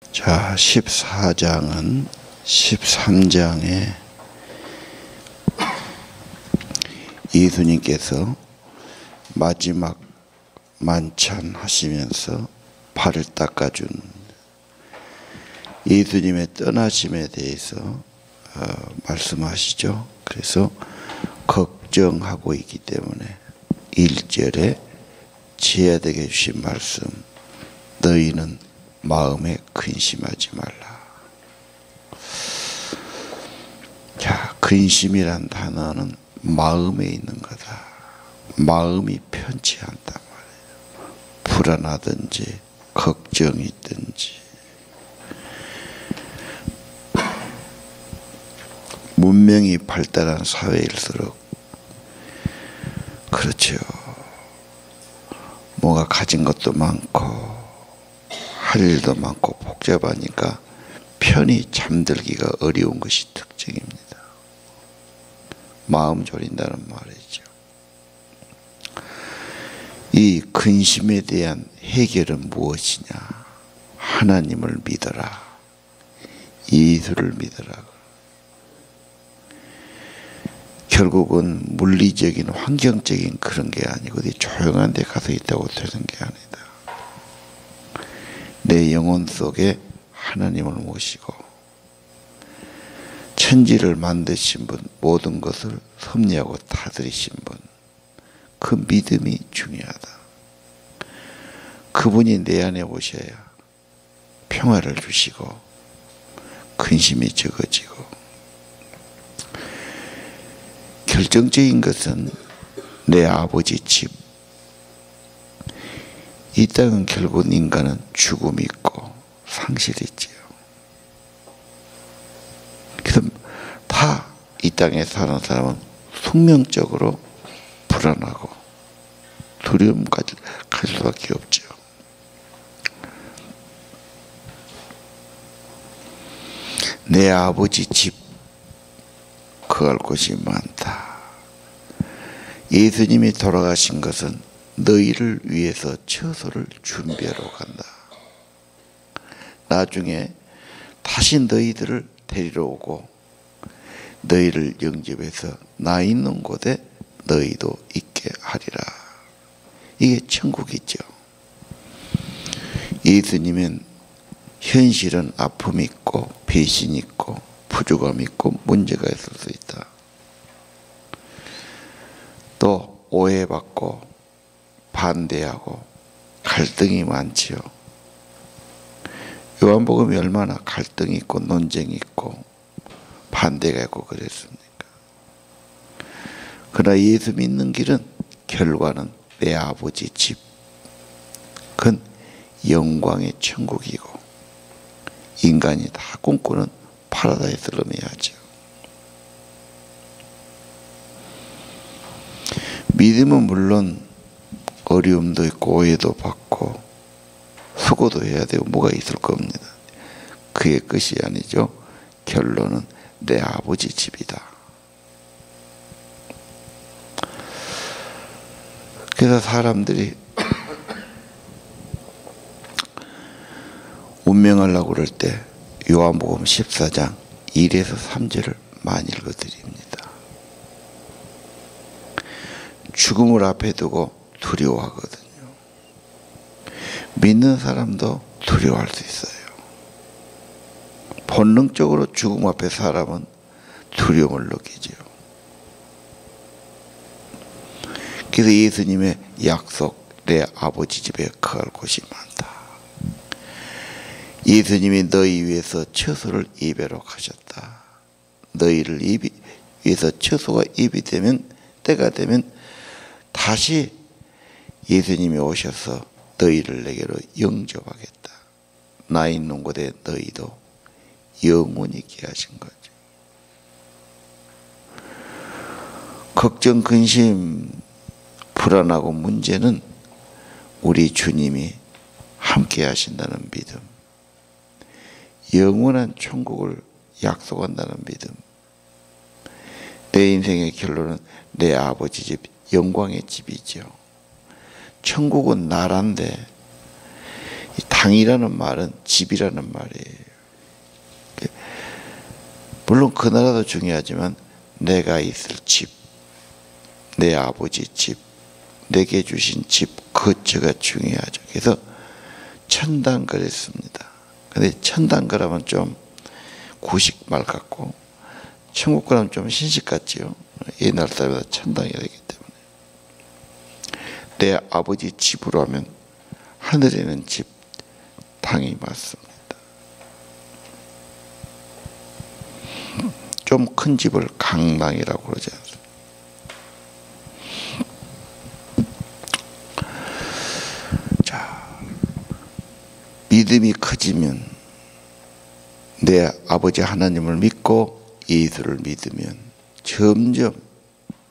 자, 14장은 13장에 예수님께서 마지막 만찬 하시면서 발을 닦아준 예수님의 떠나심에 대해서 말씀하시죠. 그래서 걱정하고 있기 때문에 1절에 지혜되게 주신 말씀, 너희는 마음에 근심하지 말라. 자, 근심이란 단어는 마음에 있는 거다. 마음이 편치 않단 말이에요. 불안하든지 걱정이 있든지. 문명이 발달한 사회일수록 그렇죠. 뭐가 가진 것도 많고 할 일도 많고 복잡하니까 편히 잠들기가 어려운 것이 특징입니다. 마음 졸인다는 말이죠. 이 근심에 대한 해결은 무엇이냐? 하나님을 믿어라. 예수를 믿어라. 결국은 물리적인 환경적인 그런 게 아니고 어디 조용한 데 가서 있다고 되는 게 아니다. 내 영혼 속에 하나님을 모시고 천지를 만드신 분, 모든 것을 섭리하고 다스리신 분, 그 믿음이 중요하다. 그분이 내 안에 오셔야 평화를 주시고 근심이 적어지고, 결정적인 것은 내 아버지 집. 이 땅은 결국 인간은 죽음이 있고 상실이 있지요. 그래서 다 이 땅에 사는 사람은 숙명적으로 불안하고 두려움까지 갈 수밖에 없죠. 내 아버지 집 거할 곳이 많다. 예수님이 돌아가신 것은 너희를 위해서 처소를 준비하러 간다. 나중에 다시 너희들을 데리러 오고 너희를 영접해서 나 있는 곳에 너희도 있게 하리라. 이게 천국이죠. 예수님은 현실은 아픔이 있고 배신이 있고 부족함이 있고 문제가 있을 수 있다. 또 오해받고 반대하고 갈등이 많지요. 요한복음이 얼마나 갈등이 있고 논쟁이 있고 반대가 있고 그랬습니까? 그러나 예수 믿는 길은 결과는 내 아버지 집, 그건 영광의 천국이고 인간이 다 꿈꾸는 파라다이스를 의미하죠. 믿음은 물론 어려움도 있고 오해도 받고 수고도 해야 되고 뭐가 있을 겁니다. 그의 끝이 아니죠. 결론은 내 아버지 집이다. 그래서 사람들이 운명하려고 그럴 때 요한복음 14장 1에서 3절을 많이 읽어드립니다. 죽음을 앞에 두고 두려워하거든요. 믿는 사람도 두려워할 수 있어요. 본능적으로 죽음 앞에 사람은 두려움을 느끼죠. 그래서 예수님의 약속, 내 아버지 집에 거할 곳이 많다. 예수님이 너희 위해서 처소를 예배로 가셨다. 너희를 위해서 처소가 예비되면, 때가 되면 다시 예수님이 오셔서 너희를 내게로 영접하겠다. 나 있는 곳에 너희도 영원히 있게 하신 거죠. 걱정, 근심, 불안하고 문제는 우리 주님이 함께 하신다는 믿음, 영원한 천국을 약속한다는 믿음. 내 인생의 결론은 내 아버지 집, 영광의 집이죠. 천국은 나라인데 이 당이라는 말은 집이라는 말이에요. 물론 그 나라도 중요하지만 내가 있을 집, 내 아버지 집, 내게 주신 집, 그처가 중요하죠. 그래서 천당거랬습니다. 근데 천당거라면 좀 구식 말 같고 천국거라면 좀 신식 같지요. 옛날 사람보다 천당이 되기 때문에. 내 아버지 집으로 하면 하늘에 있는 집, 당이 맞습니다. 좀 큰 집을 강당이라고 그러지 않습니까? 자, 믿음이 커지면 내 아버지 하나님을 믿고 예수를 믿으면 점점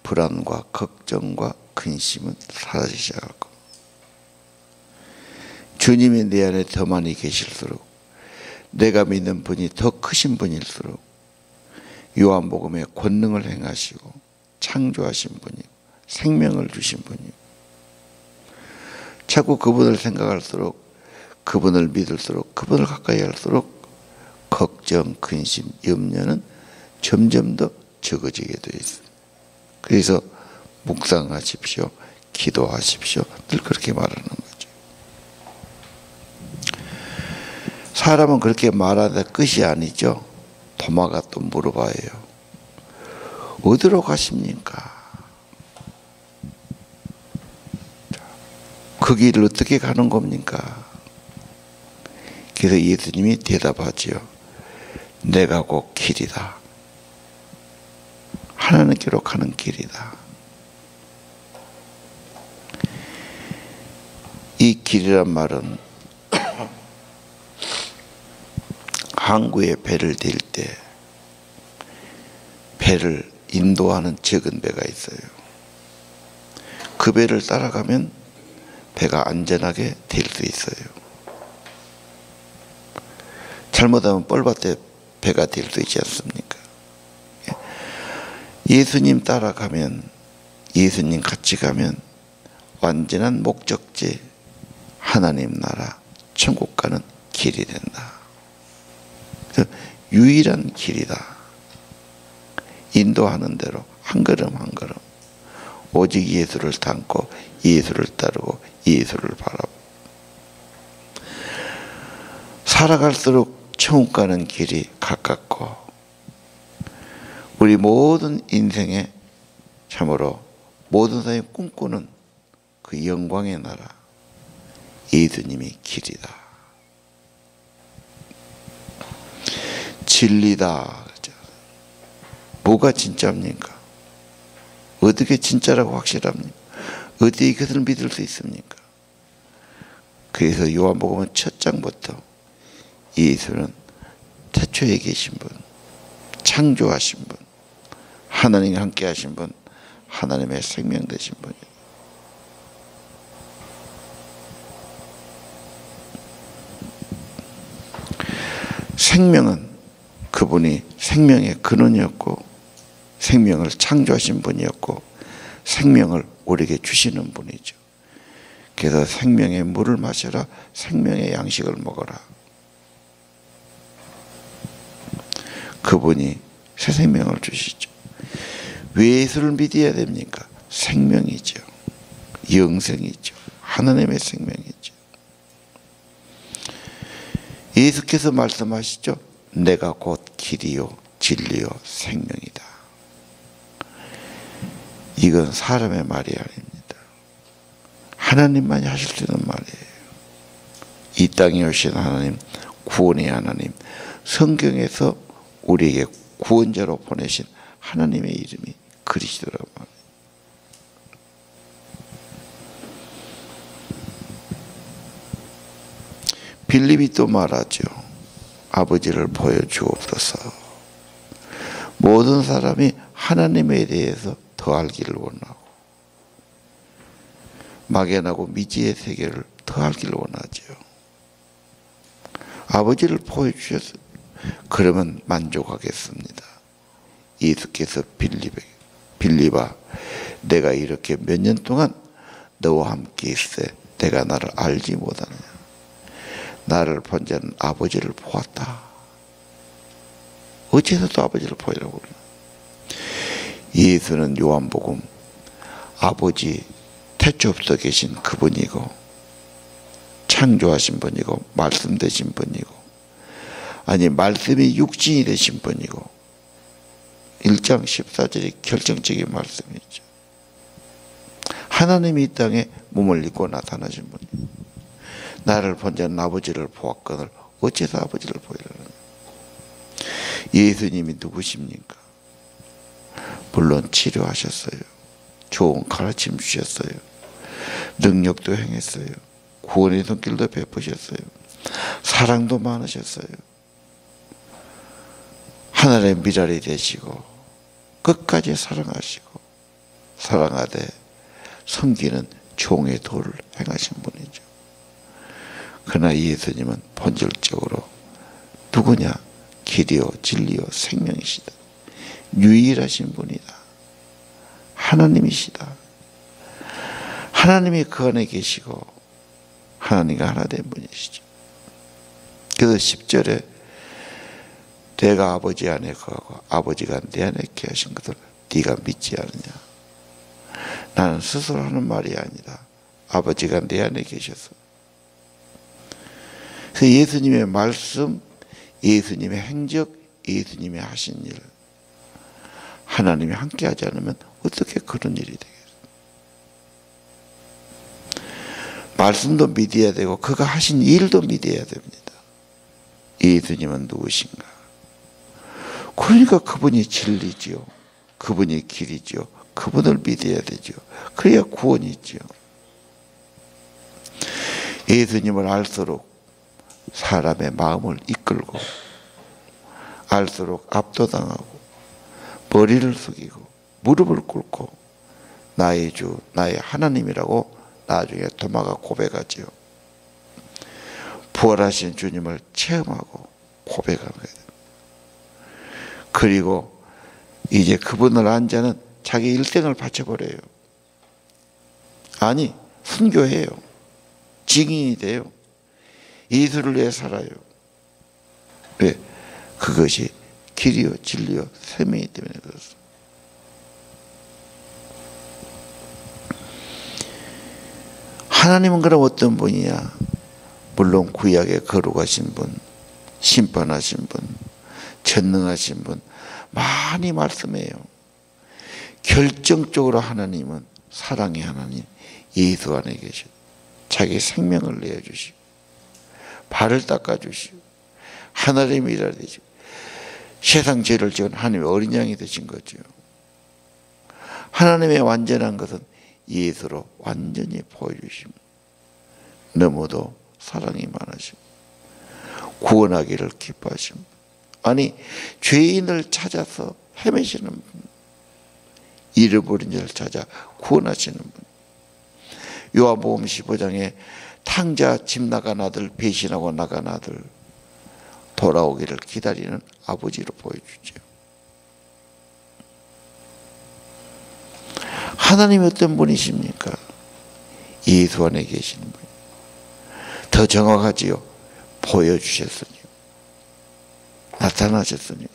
불안과 걱정과 근심은 사라지기 시작할 겁니다. 주님이 내 안에 더 많이 계실수록 내가 믿는 분이 더 크신 분일수록 요한복음의 권능을 행하시고 창조하신 분이고 생명을 주신 분이고 자꾸 그분을 생각할수록 그분을 믿을수록 그분을 가까이 할수록 걱정, 근심, 염려는 점점 더 적어지게 되어 있습니다. 그래서 묵상하십시오. 기도하십시오. 늘 그렇게 말하는 거죠. 사람은 그렇게 말하다 끝이 아니죠. 도마가 또 물어봐요. 어디로 가십니까? 그 길을 어떻게 가는 겁니까? 그래서 예수님이 대답하지요. 내가 곧 길이다. 하나님께로 가는 길이다. 이 길이란 말은 항구에 배를 댈 때 배를 인도하는 적은 배가 있어요. 그 배를 따라가면 배가 안전하게 될 수 있어요. 잘못하면 뻘밭에 배가 될 수 있지 않습니까? 예수님 따라가면, 예수님 같이 가면 완전한 목적지, 하나님 나라, 천국 가는 길이 된다. 그래서 유일한 길이다. 인도하는 대로 한 걸음 한 걸음 오직 예수를 닮고 예수를 따르고 예수를 바라보고 살아갈수록 천국 가는 길이 가깝고 우리 모든 인생에 참으로 모든 사람이 꿈꾸는 그 영광의 나라 예수님이 길이다. 진리다. 뭐가 진짜입니까? 어떻게 진짜라고 확실합니까? 어떻게 이것을 믿을 수 있습니까? 그래서 요한복음은 첫 장부터 예수는 태초에 계신 분, 창조하신 분, 하나님과 함께 하신 분, 하나님의 생명 되신 분이에요. 생명은 그분이 생명의 근원이었고 생명을 창조하신 분이었고 생명을 우리에게 주시는 분이죠. 그래서 생명의 물을 마셔라, 생명의 양식을 먹어라. 그분이 새 생명을 주시죠. 왜 예수를 믿어야 됩니까? 생명이죠. 영생이죠. 하나님의 생명이죠. 예수께서 말씀하시죠. 내가 곧 길이요 진리요 생명이다. 이건 사람의 말이 아닙니다. 하나님만이 하실 수 있는 말이에요. 이 땅에 오신 하나님, 구원의 하나님, 성경에서 우리에게 구원자로 보내신 하나님의 이름이 그리스도라고 말해요. 빌립이 또 말하죠. 아버지를 보여주옵소서. 모든 사람이 하나님에 대해서 더 알기를 원하고 막연하고 미지의 세계를 더 알기를 원하죠. 아버지를 보여주셔서 그러면 만족하겠습니다. 예수께서 빌립아 내가 이렇게 몇 년 동안 너와 함께 있어 내가 나를 알지 못하느냐. 나를 본 자는 아버지를 보았다. 어째서 또 아버지를 보이라고 그러나? 예수는 요한복음 아버지 태초부터 계신 그분이고 창조하신 분이고 말씀 되신 분이고, 아니 말씀이 육신이 되신 분이고, 1장 14절이 결정적인 말씀이죠. 하나님이 이 땅에 몸을 입고 나타나신 분이에요. 나를 본 자는 아버지를 보았거늘 어째서 아버지를 보이려는? 예수님이 누구십니까? 물론 치료하셨어요. 좋은 가르침 주셨어요. 능력도 행했어요. 구원의 손길도 베푸셨어요. 사랑도 많으셨어요. 하늘의 미랄이 되시고 끝까지 사랑하시고 사랑하되 섬기는 종의 도를 행하신 분이죠. 그러나 예수님은 본질적으로 누구냐? 길이요 진리요 생명이시다. 유일하신 분이다. 하나님이시다. 하나님이 그 안에 계시고 하나님과 하나 된 분이시죠. 그래서 10절에 내가 아버지 안에 거하고 아버지가 내 안에 있게 하신 것을 네가 믿지 않느냐? 나는 스스로 하는 말이 아니다. 아버지가 내 안에 계셔서. 그래서 예수님의 말씀, 예수님의 행적, 예수님이 하신 일, 하나님이 함께 하지 않으면 어떻게 그런 일이 되겠어요? 말씀도 믿어야 되고 그가 하신 일도 믿어야 됩니다. 예수님은 누구신가? 그러니까 그분이 진리지요. 그분이 길이지요. 그분을 믿어야 되죠. 그래야 구원이 있죠. 예수님을 알수록 사람의 마음을 이끌고 알수록 압도당하고 머리를 숙이고 무릎을 꿇고 나의 주, 나의 하나님이라고 나중에 도마가 고백하지요. 부활하신 주님을 체험하고 고백하는 거예요. 그리고 이제 그분을 안 자는 자기 일생을 바쳐버려요. 아니, 순교해요. 증인이 돼요. 예수를 위해 살아요. 왜? 그것이 길이요 진리요 생명이기 때문에 그렇습니다. 하나님은 그럼 어떤 분이냐? 물론 구약에 거룩하신 분, 심판하신 분, 전능하신 분 많이 말씀해요. 결정적으로 하나님은 사랑의 하나님, 예수 안에 계셔. 자기 생명을 내어주시고 발을 닦아주시고 하늘의 미랄이 되시고 세상 죄를 지은 하나님의 어린 양이 되신 거죠. 하나님의 완전한 것은 예수로 완전히 보여주십니다. 너무도 사랑이 많으십니다. 구원하기를 기뻐하십니다. 아니, 죄인을 찾아서 헤매시는 분, 잃어버린 자를 찾아 구원하시는 분. 요한복음 15장에 탕자 집 나간 아들, 배신하고 나간 아들 돌아오기를 기다리는 아버지로 보여주죠. 하나님이 어떤 분이십니까? 예수 안에 계시는 분. 더 정확하지요. 보여주셨으니, 나타나셨으니.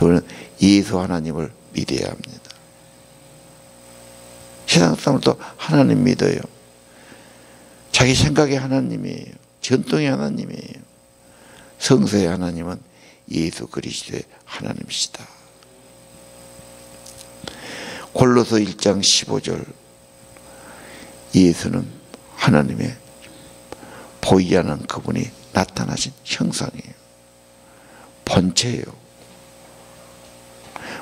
우리는 예수 하나님을 믿어야 합니다. 세상 사람들도 하나님 믿어요. 자기 생각의 하나님이에요. 전통의 하나님이에요. 성서의 하나님은 예수 그리스도의 하나님이시다. 골로새 1장 15절, 예수는 하나님의 보이지 않는 그분이 나타나신 형상이에요. 본체예요.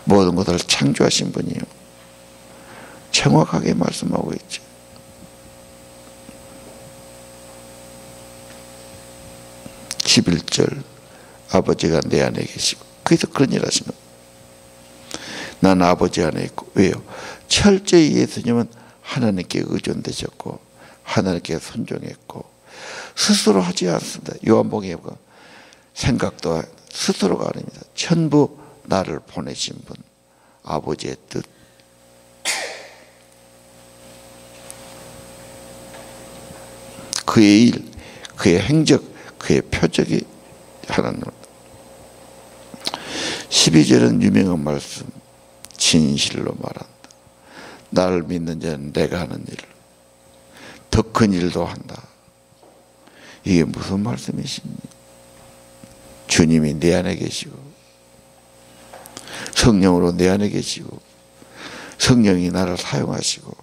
모든 것을 창조하신 분이에요. 정확하게 말씀하고 있죠. (11절) 아버지가 내 안에 계시고, 그래서 그런 일 하시는 거예요. 난 아버지 안에 있고. 왜요? 철저히 예수님은 하나님께 의존되셨고 하나님께 순종했고 스스로 하지 않습니다. 요한복음에 생각도 스스로가 아닙니다. 전부 나를 보내신 분, 아버지의 뜻. 그의 일, 그의 행적, 그의 표적이 하나님. 12절은 유명한 말씀, 진실로 말한다. 나를 믿는 자는 내가 하는 일을, 더 큰 일도 한다. 이게 무슨 말씀이십니까? 주님이 내 안에 계시고 성령으로 내 안에 계시고 성령이 나를 사용하시고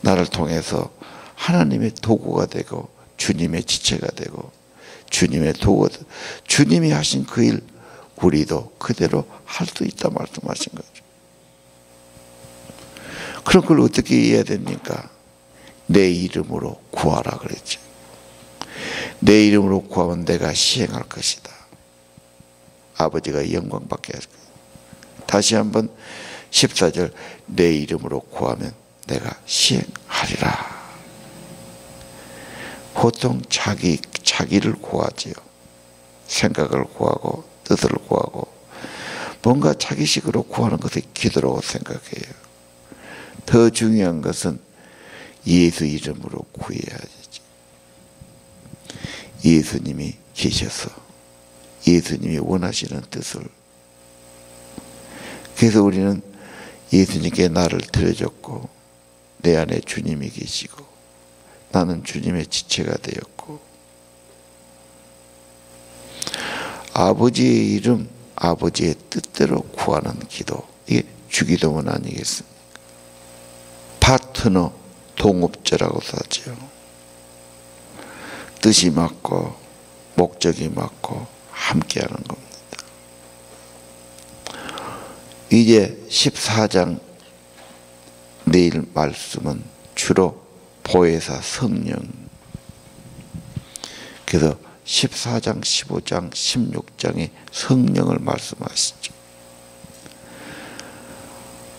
나를 통해서 하나님의 도구가 되고 주님의 지체가 되고 주님의 도구가 되고 주님이 하신 그 일 우리도 그대로 할 수 있다 말씀하신 거죠. 그럼 그걸 어떻게 이해해야 됩니까? 내 이름으로 구하라 그랬죠. 내 이름으로 구하면 내가 시행할 것이다. 아버지가 영광 받게 할 것이다. 다시 한번 14절, 내 이름으로 구하면 내가 시행하리라. 보통 자기를 구하지요. 생각을 구하고 뜻을 구하고 뭔가 자기식으로 구하는 것이 기도라고 생각해요. 더 중요한 것은 예수 이름으로 구해야지. 예수님이 계셔서 예수님이 원하시는 뜻을, 그래서 우리는 예수님께 나를 드려줬고 내 안에 주님이 계시고 나는 주님의 지체가 되었고 아버지의 이름, 아버지의 뜻대로 구하는 기도, 이게 주기도문 아니겠습니까? 파트너, 동업자라고 하죠. 뜻이 맞고 목적이 맞고 함께하는 겁니다. 이제 14장 내일 말씀은 주로 보혜사 성령, 그래서 14장, 15장, 16장에 성령을 말씀하시죠.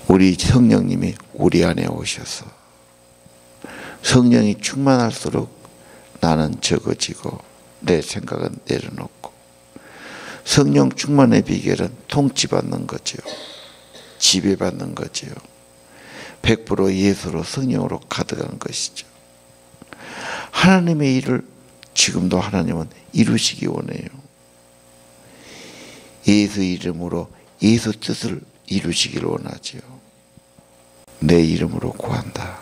우리 성령님이 우리 안에 오셔서 성령이 충만할수록 나는 적어지고 내 생각은 내려놓고, 성령 충만의 비결은 통치받는 거죠. 지배받는 거죠. 100% 예수로 성령으로 가득한 것이죠. 하나님의 일을 지금도 하나님은 이루시기 원해요. 예수 이름으로 예수 뜻을 이루시기를 원하지요. 내 이름으로 구한다.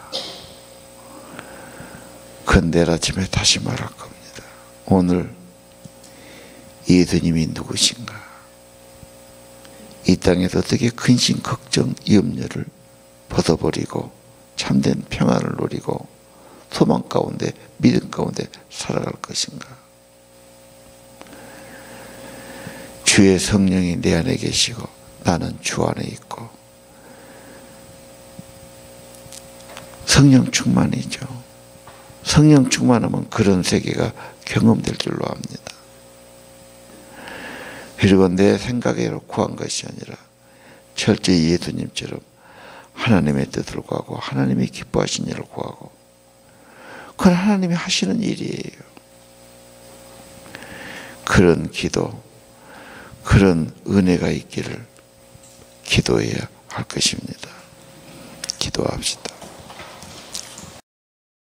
그건 내일 아침에 다시 말할 겁니다. 오늘 예수님이 누구신가? 이 땅에서 어떻게 근심, 걱정, 염려를 벗어버리고 참된 평안을 누리고 소망 가운데, 믿음 가운데 살아갈 것인가? 주의 성령이 내 안에 계시고 나는 주 안에 있고 성령 충만이죠. 성령 충만하면 그런 세계가 경험될 줄로 압니다. 그리고 내 생각으로 구한 것이 아니라 철저히 예수님처럼 하나님의 뜻을 구하고 하나님이 기뻐하신 일을 구하고, 그건 하나님이 하시는 일이에요. 그런 기도, 그런 은혜가 있기를 기도해야 할 것입니다. 기도합시다.